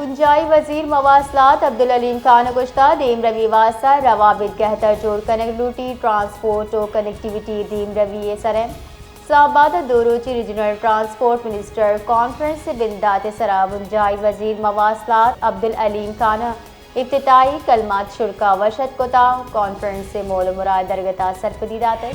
گنجائی وزیر مواصلات عبدالعلیم خان گشتہ دیم روی واسطہ روابط بہتر جوڑ کنیکٹیوٹی ٹرانسپورٹ و کنیکٹیوٹی دیم روی سرم اسلام آباد دوروچی ریجنل ٹرانسپورٹ منسٹر کانفرنس سے بندات سرا گنجائی وزیر مواصلات عبدالعلیم خان افتتاحی کلمات شرکا وشد کوتا کانفرنس سے مول مراد درگتا سرپدیدات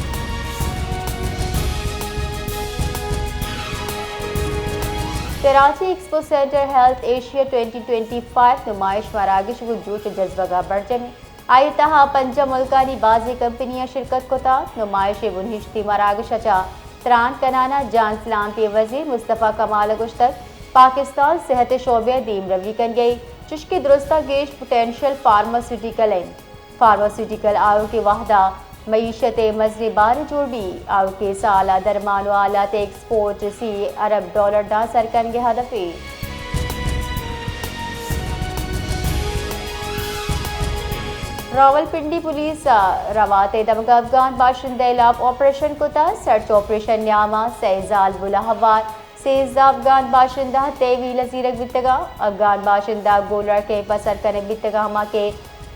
Karachi expo centre health Asia 2025 نمائش مراکش گجوش جذبہ برجن آئی تہا پنج ملکانی بازی کمپنیاں شرکت کوتا نمائش ونہشتی مراکش اچا تران کنانا جان سلامتی وزیر مصطفیٰ کمال گشتک پاکستان صحت شعبہ دیم روی کن گئی چشکی درستہ گیش پوٹینشل فارماسیوٹیکل آیو کے وحدہ معیشت مزری بار جوڑ بھی آو کے سالہ درمان و آلات ایکسپورٹ $30 ڈا سرکن کے ہدفی راول پنڈی پولیس روات دمگا افغان باشندے لاپ آپریشن کتا سرچ آپریشن نیاما سیزال بلہوار سیزدہ افغان باشندہ تیوی لزیرک بتگا افغان باشندہ گولر کے پسر کنک بتگا ہما کے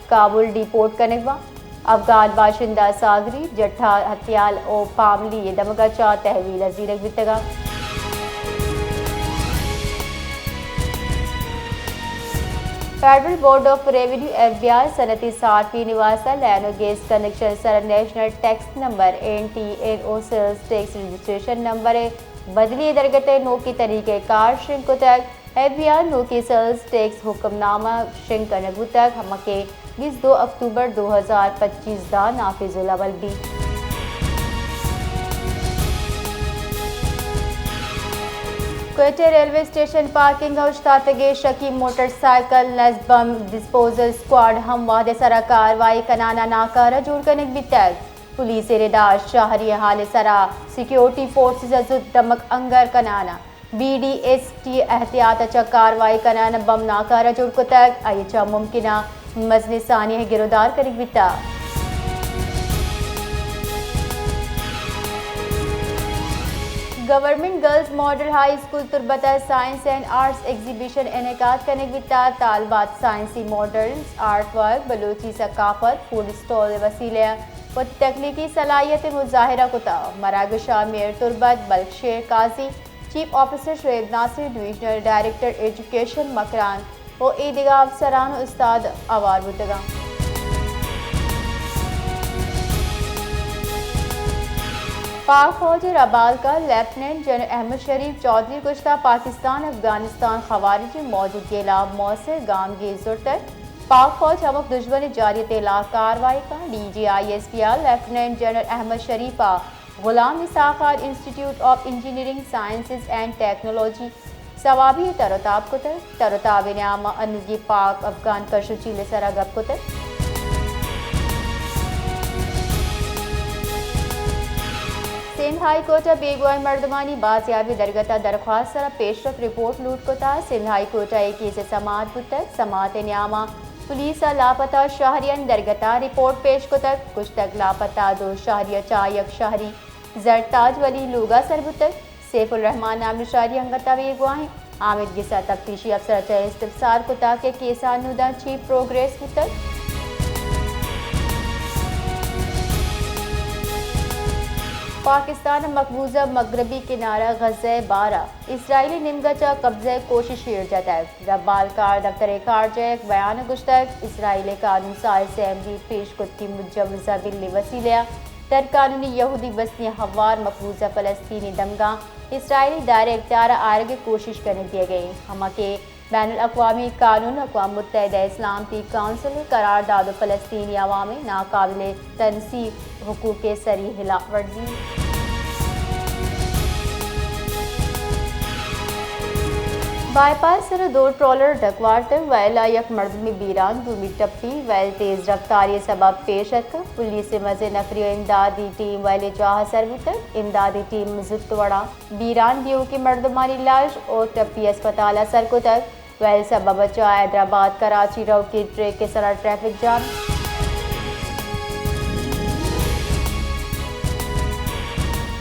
کابل ڈیپورٹ کنگوا افغان باشندہ ساگری جٹھا ہتھیال او پاملی دمگا چا تحویل زیرک بتگا federal board of revenue F B I صنعتی صارفی نواسا لین و گیس کنیکشن سر national tax number NTNO sales tax registration number بدلی درگت نو کی طریقہ کار شنک تک ایف بی آئی نو کی سیلز ٹیکس حکم نامہ شنک نگو تک ہمکے 22 اکتوبر 2025 دا نافذ العمل بھی Quetta railway station parking house تاتگے شکی موٹر سائیکل نزبم ڈسپوزل سکواڈ ہم وحدے سرا کاروائی کنانا ناکارہ جوڑ کنک بھی تک پولیس رداش شہری حال سرا سیکیورٹی فورسز زد دمک انگر کنانا BDST احتیاط اچھا کاروائی کنانا بم ناکارہ جوڑ کو تک ایچا ممکنہ مزن ثانی گرودار کنک بیتا government girls model high school تربتہ سائنس اینڈ آرٹس ایگزیبیشن انعقاد کرنے بیتا طالبات سائنسی ماڈرنز آرٹ ورک بلوچی ثقافت فوڈ اسٹال وسیلہ و تخلیقی صلاحیت مظاہرہ کتا مراگشہ میر تربت بلک شیر قاضی چیف آفیسر شعیب ناصر ڈویژنل ڈائریکٹر ایجوکیشن مکران و دیگر افسران و استاد اوار بودگا پاک فوج ربال کا لیفٹیننٹ جنرل احمد شریف چودھری گشتہ پاکستان افغانستان خوارجی موجود کے خلاف مؤثر گام گیزر تک پاک فوج ہمک دشمن جاریت لا کاروائی کا DGISPR لیفٹیننٹ جنرل احمد شریفہ Ghulam Ishaq Khan institute of engineering sciences and technology Swabi ترتاب کو ترتاب نعمہ انگی پاک افغان کشوچی لسرا گپ کو سندھ ہائی کورٹ بیگوائے مردمانی بازیابی درگتا درخواست سرا پیشرفت رپورٹ لوٹ کو تا سندھ ہائی کورٹ کیس سماعت بتک سماعت نعمہ پولیس لاپتہ شہریان درگتا رپورٹ پیش کو تک کچھ تک لاپتہ 2 شہریہ چایک شہری زرتاج ولی لوگا سربتک سیف الرحمان نام شہری ہنگتا بیگواہیں عامد گسا تفتیشی افسر چاہے استفسار کو تاکہ کیسان نودا چیف پروگریس کو تک پاکستان مقبوضہ مغربی کنارہ غزہ 12 اسرائیلی نمگچہ قبضہ کوشش شیر جاتا ہے ربال کار دفتر خارجہ ایک بیان گشتک اسرائیل قانون ساز اسمبلی پیش کت کی مجوزہ بلی وسیلہ در قانونی یہودی وسنی ہوار مقبوضہ فلسطینی دمگاہ اسرائیلی دائرہ اختیار آئے کی کوشش کرنے دیے گئی ہما کے بین الاقوامی قانون اقوام متحدہ اسلام کی کونسل قرار داد فلسطینی عوامی ناقابل تنصیب حقوق سری خلاف ورزی بائی پاس سر 2 ٹرالر ڈکوارتر ویلا یک مردمی بیران بھومی ٹپی ویل تیز رفتاری سبب پیشت کا پولیس مزے نفری و امدادی ٹیم ویلے جاہ سروتر امدادی ٹیم زتوڑا بیران دیو کی مردمانی لاش اور ٹپی اسپتالہ سر کو تک ویل سبب چاہ حیدرآباد کراچی رو کی ٹریک کے سرا ٹریفک جام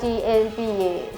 TLPA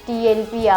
TLPA